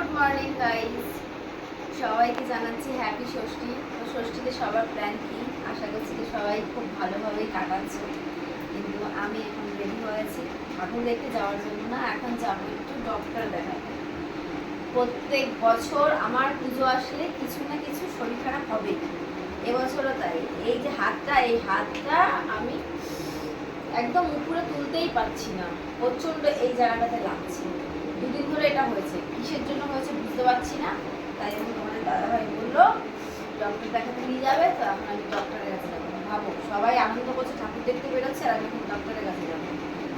Good morning guys, সবাইকে জানাচ্ছি happy ষষ্ঠী। তো ষষ্ঠীতে সবার প্ল্যান কি? আশা করছি যে সবাই খুব ভালোভাবেই কাটাচ্ছে। কিন্তু আমি এখন রেডি হয়েছি ঠাকুর দেখতে যাওয়ার জন্য না, এখন যাবো একটু ডক্টর দেখাতে। প্রত্যেক বছর আমার পুজো আসলে কিছু না কিছু শরীর খারাপ হবে, এবছরও তাই। এই যে এই হাতটা আমি একদম উপরে তুলতেই পারছি না, প্রচণ্ড এই জায়গাটাতে লাগছে। দুদিন ধরে এটা হয়েছে, কিসের জন্য হয়েছে বুঝতে পারছি না। তাই জন্য তোমাদের দাদাভাই বললো ডক্টর দেখাতে নিয়ে যাবে, তো এখন আমি ডক্টরের কাছে যাবো। ভাবো, সবাই আনন্দ করছে, ঠাকুর দেখতে বেরোচ্ছে, আর আমি এখন ডক্টরের কাছে যাবো।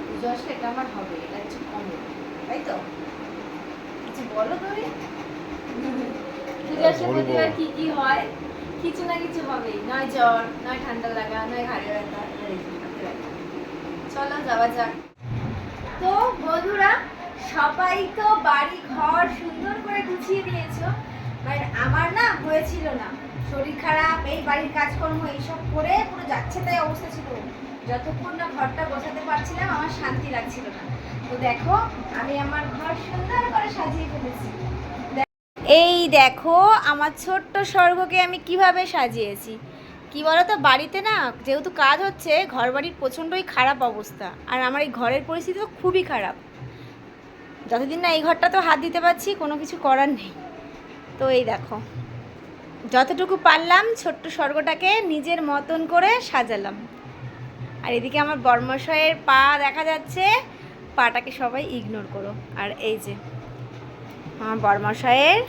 পুজো আসলে এটা আমার হবে, এটা হচ্ছে কমন, তাই তো? কিছু বলো তুমি। পুজো আসলে প্রতিবার কি কি হয়? কিছু না কিছু হবেই, নয় জ্বর, নয় ঠান্ডা লাগা, নয় ঘাড়ে ব্যথা। চলো যাওয়া যাক। তো বন্ধুরা, সবাই তো বাড়ি ঘর সুন্দর করে গুছিয়ে দিয়েছো, বাট আমার না হয়েছিল না, শরীর খারাপ, এই বাড়ির কাজকর্ম এইসব করে পুরো যাচ্ছে তাই অবস্থা ছিল। যতক্ষণ না ঘরটা গোছাতে পারছিলাম আমার শান্তি লাগছিল না। তো দেখো, আমি আমার ঘর সুন্দর করে সাজিয়ে ফেলেছি। এই দেখো আমার ছোট্ট স্বর্গকে আমি কিভাবে সাজিয়েছি। কি বলো তো, বাড়িতে না যেহেতু কাজ হচ্ছে, ঘর বাড়ির প্রচণ্ডই খারাপ অবস্থা, আর আমার এই ঘরের পরিস্থিতি তো খুবই খারাপ। যতদিন না এই ঘরটা তো হাত দিতে পারছি, কোনো কিছু করার নেই। তো এই দেখো, যতটুকু পারলাম ছোট্ট স্বর্গটাকে নিজের মতন করে সাজালাম। আর এদিকে আমার বর্মশাইয়ের পা দেখা যাচ্ছে, পাটাকে সবাই ইগনোর করো। আর এই যে আমার বর্মশাইয়ের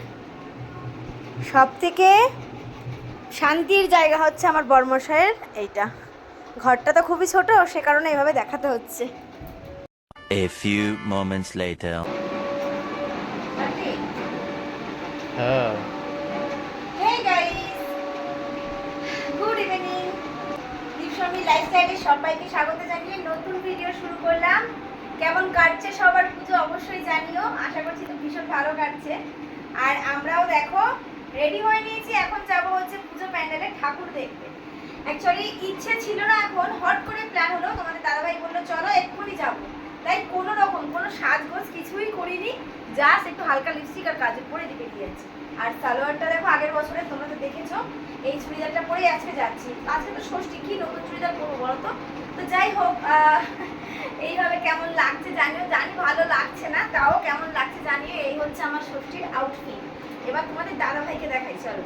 সব থেকে শান্তির জায়গা হচ্ছে আমার বর্মশাইয়ের এইটা। ঘরটা তো খুবই ছোট, সে কারণে এভাবে দেখাতে হচ্ছে। A few moments later. Hey guys, good evening. দীপশর্মী লাইফস্টাইলে সবাইকে স্বাগত জানিয়ে নতুন ভিডিও শুরু করলাম। কেমন কাটছে সবার পুজো অবশ্যই জানিও, আশা করছি তো ভীষণ ভালো কাটছে। আর আমরাও দেখো রেডি হয়ে নিয়েছি, এখন যাব হচ্ছে পুজো প্যান্ডেলে ঠাকুর দেখতে। অ্যাকচুয়ালি ইচ্ছে ছিল না, এখন হট করে প্ল্যান হলো, তোমাদের দাদাভাই বললো চলো এক্ষুনি যাবো। তাই কোনো রকম কোনো সাজগোজ কিছুই করিনি, জাস্ট একটু হালকা লিপস্টিক আর কাজল পরে দিকে দিয়েছি। আর সালোয়ারটা দেখো আগের বছরে তোমরা তো দেখেছো, এই চুড়িদারটা পরেই আজকে যাচ্ছি। আজকে তো ষষ্ঠী, কি নতুন চুড়িদার পরবো বলো তো? তো যাই হোক, এইভাবে কেমন লাগছে জানিও, জানি ভালো লাগছে না, তাও কেমন লাগছে জানিও। এই হচ্ছে আমার ষষ্ঠীর আউটফিট। এবার তোমাদের দাদাভাইকে দেখাই, চলো।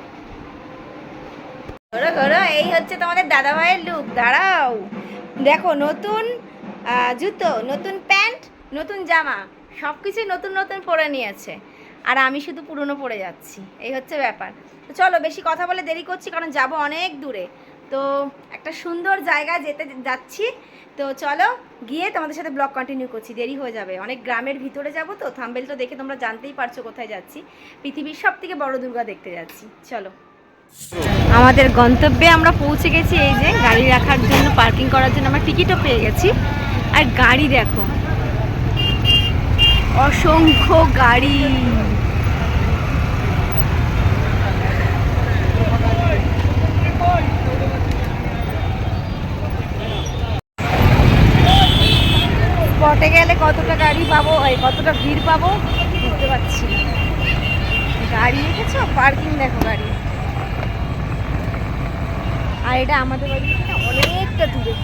করো করো, এই হচ্ছে তোমাদের দাদাভাইয়ের লুক। দাঁড়াও, দেখো নতুন জুতো, নতুন প্যান্ট, নতুন জামা, সব কিছুই নতুন নতুন পরে নিয়েছে, আর আমি শুধু পুরনো পরে যাচ্ছি। এই হচ্ছে ব্যাপার। তো চলো, বেশি কথা বলে দেরি করছি, কারণ যাব অনেক দূরে। তো একটা সুন্দর জায়গা যেতে যাচ্ছি। তো চলো গিয়ে তোমাদের সাথে ব্লগ কন্টিনিউ করছি, দেরি হয়ে যাবে। অনেক গ্রামের ভিতরে যাব, তো থাম্বেল তো দেখে তোমরা জানতেই পারছো কোথায় যাচ্ছি। পৃথিবীর সব থেকে বড় দুর্গা দেখতে যাচ্ছি, চলো। আমাদের গন্তব্যে আমরা পৌঁছে গেছি। এই যে গাড়ি রাখার জন্য, পার্কিং করার জন্য আমরা টিকিটও পেয়ে গেছি। আর গাড়ি দেখো, অসংখ্য গাড়ি। স্পটে গেলে কতটা গাড়ি পাবো, কতটা ভিড় পাবো বুঝতে পারছি না। গাড়ি রেখেছো, পার্কিং দেখো গাড়ি। আর এটা আমাদের বাড়ি থেকে অনেকটা দূরে,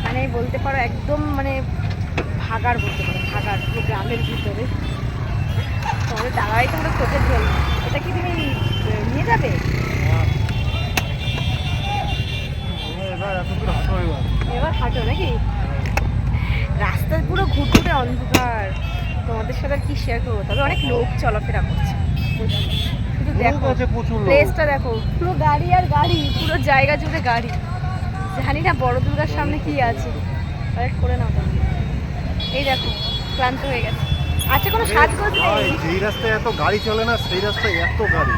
মানে বলতে পারো একদম, মানে ভাগার বলতে পারো, ভাগার যে গ্রামের ভিতরে। তোমাদের দাঁড়াই তোমরা খোঁজে জল, এটা কি তুমি নিয়ে যাবে? এবার হাঁটো নাকি? রাস্তা পুরো ঘুটঘুটে অন্ধকার, তোমাদের সাথে আর কি শেয়ার করবো। তবে অনেক লোক চলাফেরা করছে, শুধু দেখো প্লেসটা দেখো, পুরো গাড়ি আর গাড়ি, পুরো জায়গা জুড়ে গাড়ি। জানি না বড় দুর্গার সামনে কি আছে, কালেক্ট করে নাও তো। এই দেখো, ক্লান্ত হয়ে গেছে। আচ্ছা, কোনো সাজগোজ নেই? যেই রাস্তায় এত গাড়ি চলে না, সেই রাস্তায় এত গাড়ি।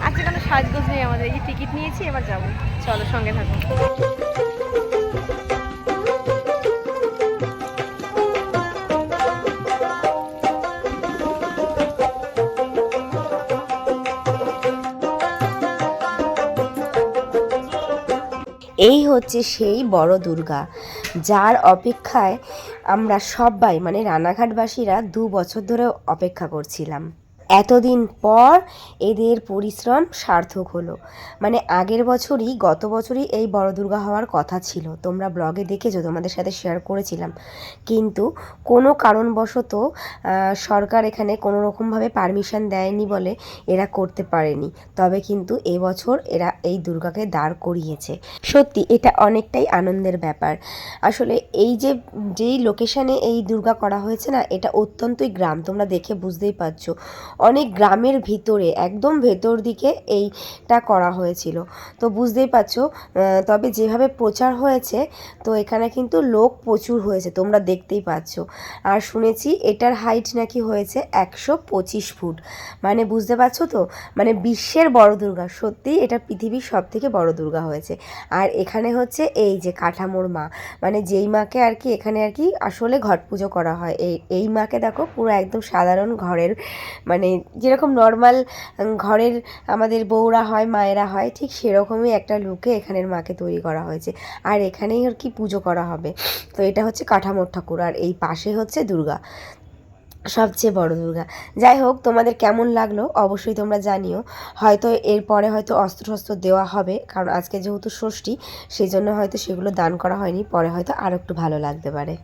আচ্ছা, কোনো সাজগোজ নেই আমাদের। এই টিকিট নিয়েছি, এবার যাবো, চলো সঙ্গে থাকো। এই হচ্ছে সেই বড় দুর্গা, যার অপেক্ষায় আমরা সবাই, মানে রানাঘাটবাসীরা 2 বছর ধরে অপেক্ষা করছিলাম। এতদিন পর এদের পরিশ্রম সার্থক হলো। মানে আগের বছরই, গত বছরই এই বড় দুর্গা হওয়ার কথা ছিল, তোমরা ব্লগে দেখেছো, তোমাদের সাথে শেয়ার করেছিলাম। কিন্তু কোনো কারণবশত সরকার এখানে কোনো রকমভাবে পারমিশন দেয়নি বলে এরা করতে পারেনি। তবে কিন্তু এবছর এরা এই দুর্গাকে দাঁড় করিয়েছে। সত্যি এটা অনেকটাই আনন্দের ব্যাপার। আসলে এই যেই লোকেশানে এই দুর্গা করা হয়েছে না, এটা অত্যন্তই গ্রাম, তোমরা দেখে বুঝতেই পারছো। অনেক গ্রামের ভিতরে, একদম ভেতর দিকে এইটা করা হয়েছিল, তো বুঝতেই পারছো। তবে যেভাবে প্রচার হয়েছে, তো এখানে কিন্তু লোক প্রচুর হয়েছে, তোমরা দেখতেই পাচ্ছ। আর শুনেছি এটার হাইট নাকি হয়েছে 125 ফুট। মানে বুঝতে পারছো তো, মানে বিশ্বের বড় দুর্গা, সত্যিই এটা পৃথিবীর সব থেকে বড় দুর্গা হয়েছে। আর এখানে হচ্ছে এই যে কাঠামোর মা, মানে যেই মাকে আর কি এখানে আর কি আসলে ঘট পুজো করা হয়, এই মাকে দেখো পুরো একদম সাধারণ ঘরের, মানে যেরকম নর্মাল ঘরের আমাদের বউরা হয়, মায়েরা হয়, ঠিক সেরকমই একটা লুকে এখানের মাকে তৈরি করা হয়েছে। আর এখানেই আর কি পুজো করা হবে। তো এটা হচ্ছে কাঠামোর ঠাকুর, আর এই পাশে হচ্ছে দুর্গা, সবচেয়ে বড় দুর্গা। যাই হোক, তোমাদের কেমন লাগলো অবশ্যই তোমরা জানিও। হয়তো এরপরে হয়তো অস্ত্র শস্ত্র দেওয়া হবে, কারণ আজকে যেহেতু ষষ্ঠী, সেই জন্য হয়তো সেগুলো দান করা হয়নি, পরে হয়তো আরও একটু ভালো লাগতে পারে।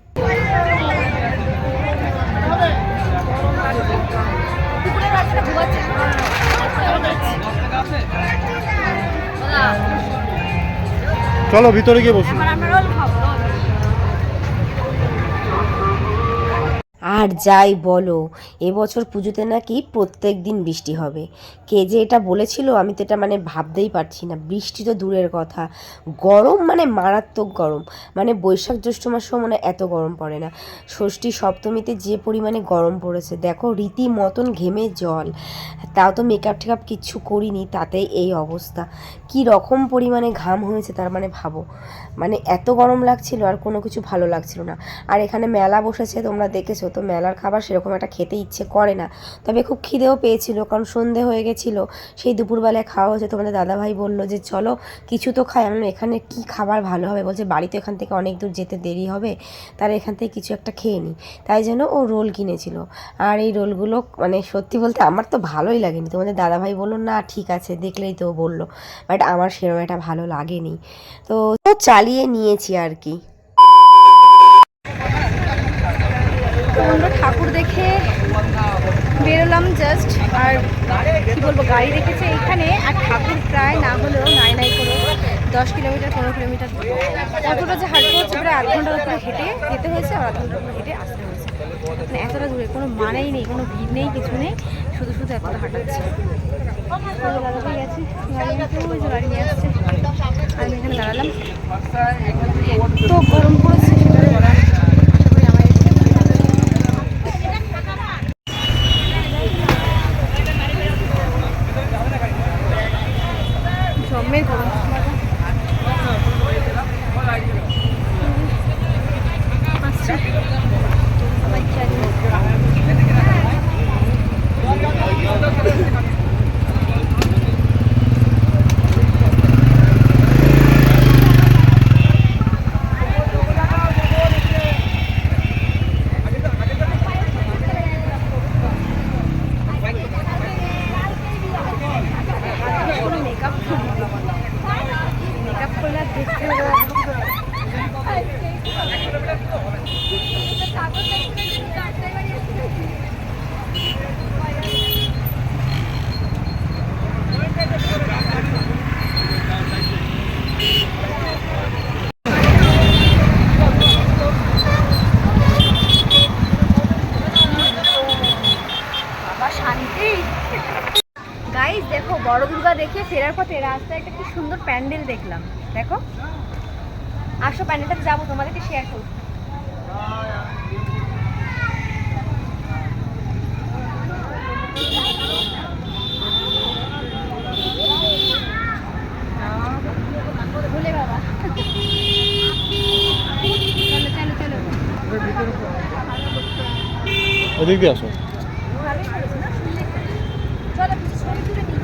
চলো ভিতরে গিয়ে বসি। আর যাই বলো, এবছর পুজোতে নাকি প্রত্যেক দিন বৃষ্টি হবে। কে যে এটা বলেছিল, আমি তো এটা মানে ভাবতেই পারছি না। বৃষ্টি তো দূরের কথা, গরম মানে মারাত্মক গরম। মানে বৈশাখ জ্যৈষ্ঠ মাসেও মানে এত গরম পড়ে না। ষষ্ঠী সপ্তমীতে যে পরিমাণে গরম পড়েছে দেখো, রীতিমতন ঘেমে জল। তাও তো মেকআপ টেকআপ কিচ্ছু করিনি, তাতেই এই অবস্থা। কি রকম পরিমাণে ঘাম হয়েছে তার মানে ভাবো। মানে এত গরম লাগছিল, আর কোনো কিছু ভালো লাগছিল না। আর এখানে মেলা বসেছে, তোমরা দেখেছো তো, মেলার খাবার সেরকম একটা খেতে ইচ্ছে করে না। তবে খুব খিদেও পেয়েছিল, কারণ সন্ধে হয়ে গেছিলো, সেই দুপুরবেলায় খাওয়া হয়েছে। তোমাদের দাদাভাই বললো যে চলো কিছু তো খাই। আমি এখানে কি খাবার ভালো হবে, বলছে বাড়িতে এখান থেকে অনেক দূর যেতে দেরি হবে, তারা এখান থেকে কিছু একটা খেয়ে নিই। তাই জন্য ও রোল কিনেছিল। আর এই রোলগুলো মানে সত্যি বলতে আমার তো ভালোই লাগেনি। তোমাদের দাদাভাই বললো না ঠিক আছে, দেখলেই তো বললো, বাট আমার সেরকম একটা ভালো লাগেনি। তো চালিয়ে নিয়েছি আর কি। আমরা ঠাকুর দেখে বেরোলাম জাস্ট। আর কি বলবো, গাড়ি রেখেছে এইখানে, আর ঠাকুর প্রায় না হলেও নাই করে 10 কিলোমিটার 15 কিলোমিটার কতটা যে হাঁটতে হচ্ছে, প্রায় 8 ঘন্টার উপরে হেঁটে যেতে হয়েছে, আর 8 ঘন্টার উপরে হেঁটে আসতে হয়েছে। মানে এতটা দূরে কোনো মানেই নেই, কোনো ভিড় নেই, কিছু নেই, শুধু এতটা হাঁটাচ্ছে। দাদাভাই গেছে গাড়ি নিয়ে আসছে, আর আমি এখানে দাঁড়ালাম। তো গরম পড়েছে, সেটা বলার জমের গরম। গাইস দেখো, বড় দুর্গা দেখে ফেরার পথে রাস্তায় একটা কি সুন্দর প্যান্ডেল দেখলাম, দেখো। আসো প্যান্ডেলটাতে যাবো, তোমাদেরকে শেয়ার করবো। ভুলে বাবা, চলো চলো চলো, ওদিক দিয়ে আসো। ভালোই করেছে না, সুন্দর করেছে। চলো কিছু ছবি তুলে নিই।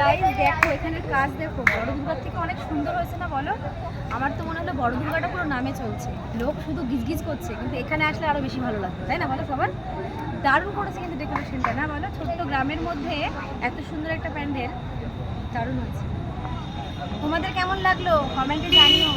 গাইস দেখো এখানের কাজ দেখো, বড় দুর্গার থেকে অনেক সুন্দর হয়েছে না বলো? আমার তো মনে হলো বড় দুর্গাটা পুরো নামে চলছে, লোক শুধু গিজগিজ করছে, কিন্তু এখানে আসলে আরো বেশি ভালো লাগবে, তাই না বলো সবার? দারুণ করেছে কিন্তু ডেকোরেশনটা, না বলো? ছোট্ট গ্রামের মধ্যে এত সুন্দর একটা প্যান্ডেল, দারুণ হয়েছে। তোমাদের কেমন লাগলো কমেন্টে জানিও।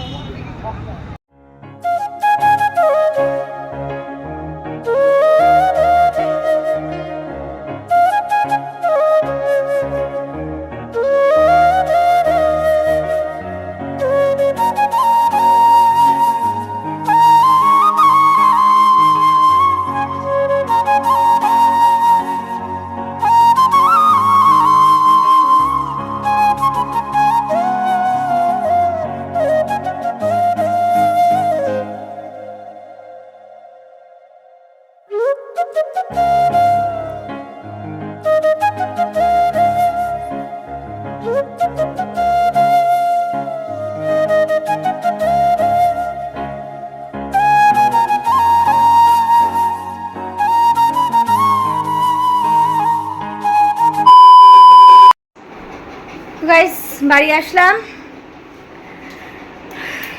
গাইস বাড়ি আসলাম,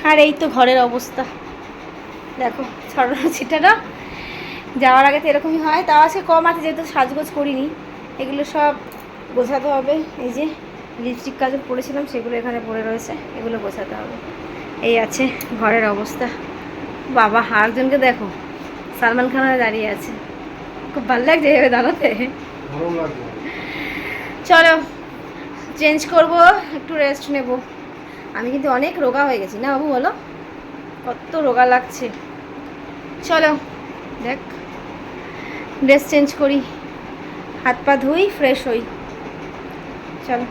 আর এই তো ঘরের অবস্থা দেখো, ছড়ানো ছিটানো। যাওয়ার আগে তো এরকমই হয়, তাও আজকে কম আছে যেহেতু সাজগোজ করিনি, এগুলো সব গোছাতে হবে। এই যে লিপস্টিক কাজল পরেছিলাম সেগুলো এখানে পড়ে রয়েছে, এগুলো গোছাতে হবে। এই আছে ঘরের অবস্থা। বাবা আরেকজনকে দেখো, সালমান খান হয়ে দাঁড়িয়ে আছে, খুব ভালো লাগছে এভাবে দাঁড়াতে। চলো চেঞ্জ করব, একটু রেস্ট নেব। আমি কিন্তু অনেক রোগা হয়ে গেছি না বাবু, বলো কত রোগা লাগছে। চলো দেখ ড্রেস চেঞ্জ করি, হাত পা ধুই, ফ্রেশ হই, চলো।